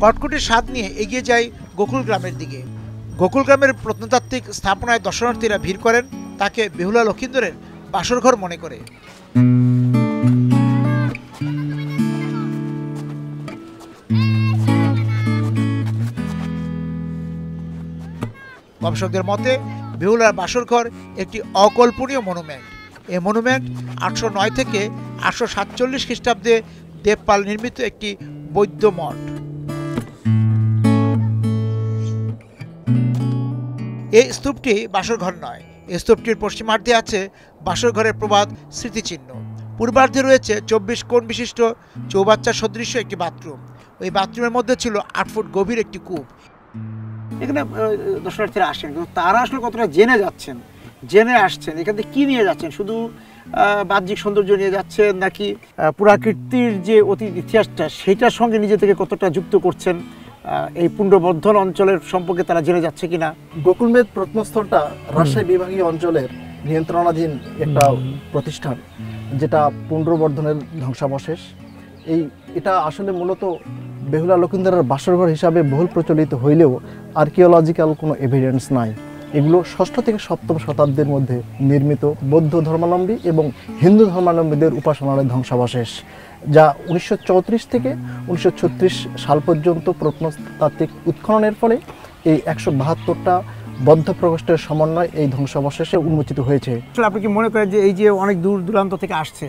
কটকটির স্বাদ নিয়ে এগিয়ে যায় গোকুল গ্রামের দিকে। গোকুল গ্রামের প্রত্নতাত্ত্বিক স্থাপনায় দর্শনার্থীরা ভিড় করেন, তাকে বেহুলা লক্ষিন্দরের বাসরঘর মনে করে। গবেষকদের মতে বেহুলার বাসরঘর একটি অকল্পনীয় মনুমেন্ট। এই মনুমেন্ট 809 থেকে 847 খ্রিস্টাব্দে দেবপাল নির্মিত একটি বৌদ্ধ মঠ। এই স্তূপটি বাসরঘর নয়। এই স্তূপটির পশ্চিমার্ধে আছে বাসরঘরের প্রবাদ স্মৃতিচিহ্ন। পূর্বার্ধে রয়েছে 24 কোণ বিশিষ্ট চৌবাচ্চা সদৃশ্য একটি বাথরুম। ওই বাথরুমের মধ্যে ছিল 8 ফুট গভীর একটি কূপ। এখানে দর্শনার্থীরা আসছেন, কিন্তু তারা আসলে কতটা জেনে আসছেন, এখান থেকে কি নিয়ে যাচ্ছেন? শুধু বাহ্যিক সৌন্দর্য নিয়ে যাচ্ছেন, নাকি পুরাকীর্তির যে অতীত ইতিহাসটা সেটার সঙ্গে নিজে থেকে কতটা যুক্ত করছেন? এই পুণ্ড্রবর্ধন অঞ্চলের সম্পর্কে তারা জেনে যাচ্ছে কিনা? গোকুলমেদ প্রত্নস্থলটা রাজশাহী বিভাগীয় অঞ্চলের নিয়ন্ত্রণাধীন একটা প্রতিষ্ঠান, যেটা পুণ্ড্রবর্ধনের ধ্বংসাবশেষ। এটা আসলে মূলত বেহুলা লক্ষিন্দরের বাসরঘর হিসাবে বহুল প্রচলিত হইলেও আর্কিওলজিক্যাল কোনো এভিডেন্স নাই। এগুলো 6ষ্ঠ থেকে 7ম শতাব্দীর মধ্যে নির্মিত বৌদ্ধ ধর্মাবলম্বী এবং হিন্দু ধর্মাবলম্বীদের উপাসনালয় ধ্বংসাবশেষ, যা 1934 থেকে 1936 সাল পর্যন্ত প্রত্নতাত্ত্বিক উৎখননের ফলে এই 172টা বদ্ধ প্রকোষ্ঠের সমন্বয় এই ধ্বংসাবশেষে উন্মোচিত হয়েছে। আসলে আপনি কি মনে করেন যে এই যে অনেক দূর দূরান্ত থেকে আসছে,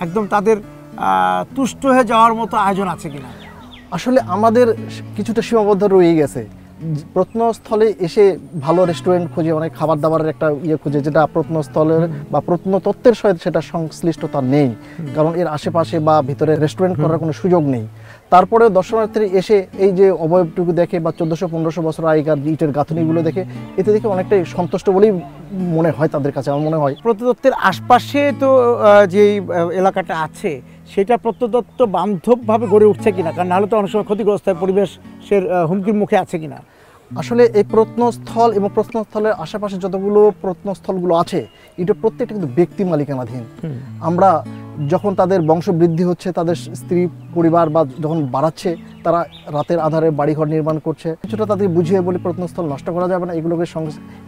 একদম তাদের তুষ্ট হয়ে যাওয়ার মতো আয়োজন আছে কিনা? আসলে আমাদের কিছুটা সীমাবদ্ধ রয়ে গেছে। প্রত্নস্থলে এসে ভালো রেস্টুরেন্ট খুঁজে, অনেক খাবার দাবারের একটা খুঁজে, যেটা প্রত্নস্থলের বা প্রত্নতত্ত্বের সহিত সেটা সংশ্লিষ্টতা নেই, কারণ এর আশেপাশে বা ভিতরে রেস্টুরেন্ট করার কোনো সুযোগ নেই। তারপরেও দর্শনার্থীরা এসে এই যে অবয়বটুকু দেখে বা 1400-1500 বছর আগেকার ইটের গাঁথনিগুলো দেখে, এতে দেখে অনেকটাই সন্তুষ্ট বলেই মনে হয় তাদের কাছে। আমার মনে হয় প্রত্নতত্ত্বের আশপাশে তো যে এলাকাটা আছে সেটা প্রত্নতত্ত্ব বান্ধবভাবে গড়ে উঠছে কিনা, কারণ নাহলে তো অনেক সময় ক্ষতিগ্রস্ত হয়, পরিবেশের হুমকির মুখে আছে কিনা। আসলে এই প্রত্নস্থল এবং প্রত্নস্থলের আশেপাশে যতগুলো প্রত্নস্থলগুলো আছে, এটা প্রত্যেকটা কিন্তু ব্যক্তি মালিকানাধীন। আমরা যখন তাদের বংশবৃদ্ধি হচ্ছে, তাদের স্ত্রী পরিবার বা যখন বাড়াচ্ছে, তারা রাতের আধারে বাড়িঘর নির্মাণ করছে। কিছুটা তাদের বুঝিয়ে বলি প্রত্নস্থল নষ্ট করা যাবে না, এগুলোকে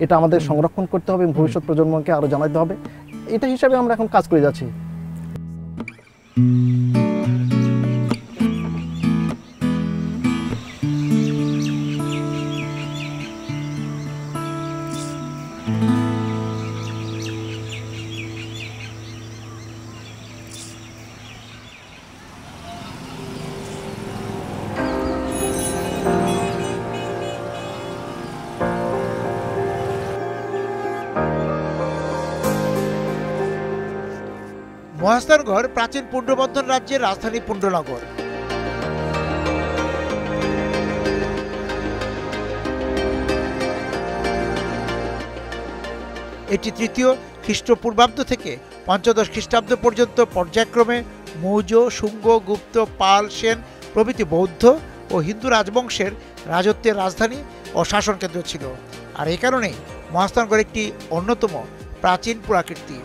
এটা আমাদের সংরক্ষণ করতে হবে এবং ভবিষ্যৎ প্রজন্মকে আরও জানাতে হবে। এটা হিসাবে আমরা এখন কাজ করে যাচ্ছি। মহাস্থানগড় প্রাচীন পুণ্ড্রবর্ধন রাজ্যের রাজধানী পুণ্ড্রনগর। এটি 3য় খ্রিস্টপূর্বাব্দ থেকে 15দশ খ্রিস্টাব্দ পর্যন্ত পর্যায়ক্রমে মৌর্য, শুঙ্গ, গুপ্ত, পাল, সেন প্রভৃতি বৌদ্ধ ও হিন্দু রাজবংশের রাজত্বের রাজধানী ও শাসন কেন্দ্র ছিল। আর এই কারণেই মহাস্থানগড় একটি অন্যতম প্রাচীন পুরাকীর্তি।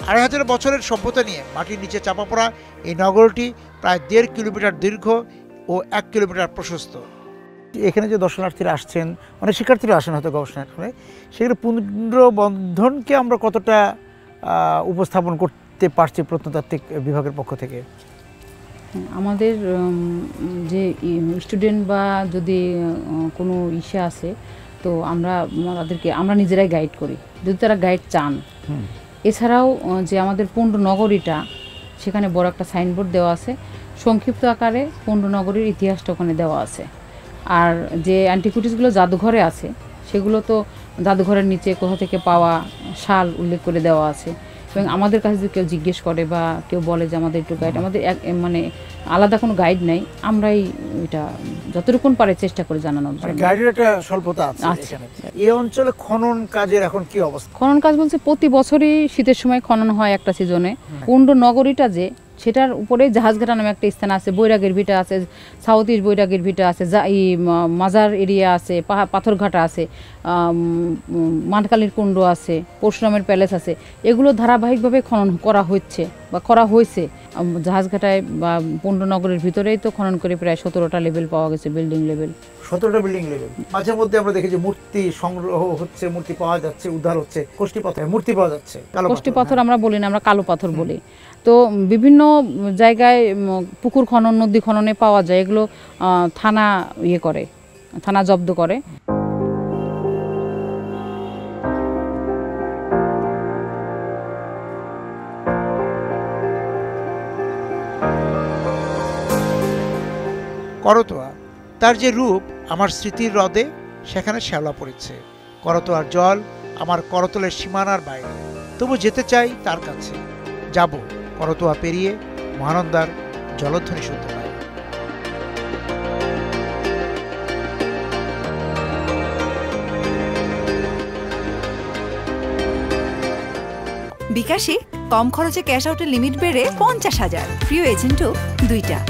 2500 বছরের সভ্যতা নিয়ে মাটির নিচে চাপা পড়া এই নগরটি প্রায় 1.5 কিলোমিটার দীর্ঘ ও 1 কিলোমিটার প্রশস্ত। এখানে যে দর্শনার্থীরা আসছেন, অনেক শিক্ষার্থীরা আসেন হয়তো গবেষণা করে, সেখানে পুণ্ড্রবর্ধনকে আমরা কতটা উপস্থাপন করতে পারছি প্রত্নতাত্ত্বিক বিভাগের পক্ষ থেকে? আমাদের যে স্টুডেন্ট বা যদি কোনো ইসে আসে, তো আমরা নিজেরাই গাইড করি, যদি তারা গাইড চান। এছাড়াও যে আমাদের পুণ্ড্রনগরীটা, সেখানে বড় একটা সাইনবোর্ড দেওয়া আছে, সংক্ষিপ্ত আকারে পুণ্ড্রনগরীর ইতিহাসটা ওখানে দেওয়া আছে। আর যে অ্যান্টিকুইটিসগুলো জাদুঘরে আছে, সেগুলো তো জাদুঘরের নিচে কোথা থেকে পাওয়া সাল উল্লেখ করে দেওয়া আছে। এবং আমাদের কাছে যদি কেউ জিজ্ঞেস করে বা কেউ বলে যে আমাদের একটু গাইড, আমাদের মানে আলাদা কোনো গাইড নাই, আমরাই এটা যতটুকু পারে চেষ্টা করে জানানোর জন্য। গাইডের একটা স্বল্পতা আছে। এই অঞ্চলে খনন কাজের এখন কি অবস্থা? খনন কাজ বলছে প্রতি বছরই শীতের সময় খনন হয় একটা সিজনে। পুণ্ড্রনগরীটা যে সেটার উপরে জাহাজঘাটা নামে একটা স্থান আছে, বৈরাগের ভিটা আছে, সাউথ ইস্ট বৈরাগের ভিটা আছে, মাজার এরিয়া আছে, পাথরঘাটা আছে, মানকালীর কুণ্ড আছে, পরশুরামের প্যালেস আছে। এগুলো ধারাবাহিকভাবে খনন করা হচ্ছে বা করা হয়েছে। জাহাজঘাটায় বা পুণ্ডনগরের ভিতরেই তো খনন করে প্রায় 17টা লেভেল পাওয়া গেছে, বিল্ডিং লেভেল। 17টা বিল্ডিং লেভেল। মাঝে মধ্যে আমরা দেখি যে মূর্তি সংগ্রহ হচ্ছে, মূর্তি পাওয়া যাচ্ছে, উদ্ধার হচ্ছে, কোষ্ঠী পাথর মূর্তি পাওয়া যাচ্ছে। কোষ্ঠী পাথর আমরা বলি না, আমরা কালো পাথর বলি। তো বিভিন্ন জায়গায় পুকুর খনন, নদী খননে পাওয়া যায়। এগুলো থানা করে, থানা জব্দ করে। করতোয়া, তার যে রূপ আমার স্মৃতির হ্রদে, সেখানে শ্যাওলা পড়েছে। করতোয়ার জল আমার করতলের সীমানার বাইরে, তবু যেতে চাই তার কাছে। যাব করতোয়া পেরিয়ে মহানন্দার জলধ্বনি শুনতে পাই। বিকাশে কম খরচে ক্যাশ আউটের লিমিট বেড়ে 50,000, প্রিয় এজেন্টও 2টা।